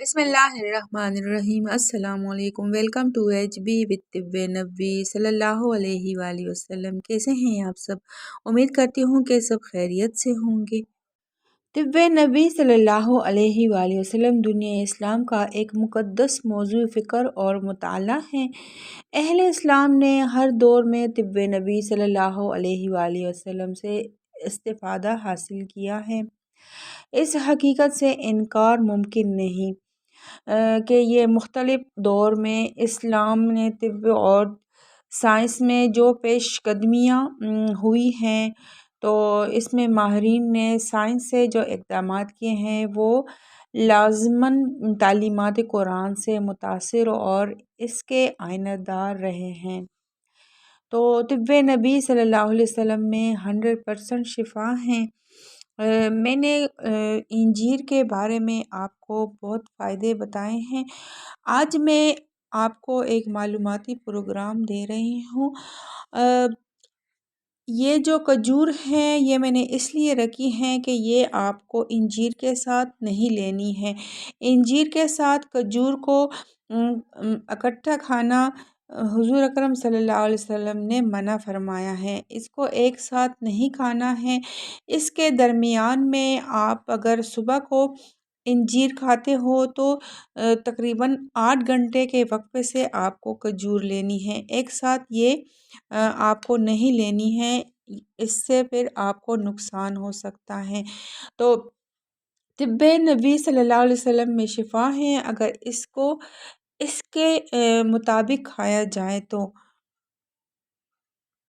बिस्मिल्लाहिर्रहमानिर्रहीम। अस्सलाम वालेकुम। Welcome to H B with तिब्ब नबी सल्लल्लाहु अलैहि वसल्लम। कैसे हैं आप सब? उम्मीद करती हूँ कि सब खैरियत से होंगे। तिब्ब नबी सल्लल्लाहु अलैहि वसल्लम दुनिया इस्लाम का एक मुक़द्दस मौज़ू फ़िक्र और मुताला है। अहले इस्लाम ने हर दौर में तिब्ब नबी सल्लल्लाहु अलैहि वसल्लम से इस्तिफ़ादा हासिल किया है। इस हकीकत से इनकार मुमकिन नहीं कि ये मुख्तलिफ़ दौर में इस्लाम ने तिब्ब और साइंस में जो पेशकदमियाँ हुई हैं, तो इसमें माहिरीन ने साइंस से जो इक़दामात किए हैं वो लाज़िमन तालीमात कुरान से मुतासिर और इसके आइनदार रहे हैं। तो तिब्ब नबी सल्लल्लाहु अलैहि वसल्लम में 100% शिफा हैं। मैंने इंजीर के बारे में आपको बहुत फ़ायदे बताए हैं। आज मैं आपको एक मालूमाती प्रोग्राम दे रही हूँ। ये जो खजूर हैं ये मैंने इसलिए रखी हैं कि ये आपको इंजीर के साथ नहीं लेनी है। इंजीर के साथ खजूर को इकट्ठा खाना हुज़ूर अकरम सल्लल्लाहु अलैहि वसल्लम ने मना फरमाया है। इसको एक साथ नहीं खाना है। इसके दरमियान में आप अगर सुबह को इंजीर खाते हो तो तकरीबन 8 घंटे के वक्फे से आपको खजूर लेनी है। एक साथ ये आपको नहीं लेनी है, इससे फिर आपको नुकसान हो सकता है। तो तिब्ब नबी सल्लल्लाहु अलैहि वसल्लम में शिफा है, अगर इसको इसके मुताबिक खाया जाए तो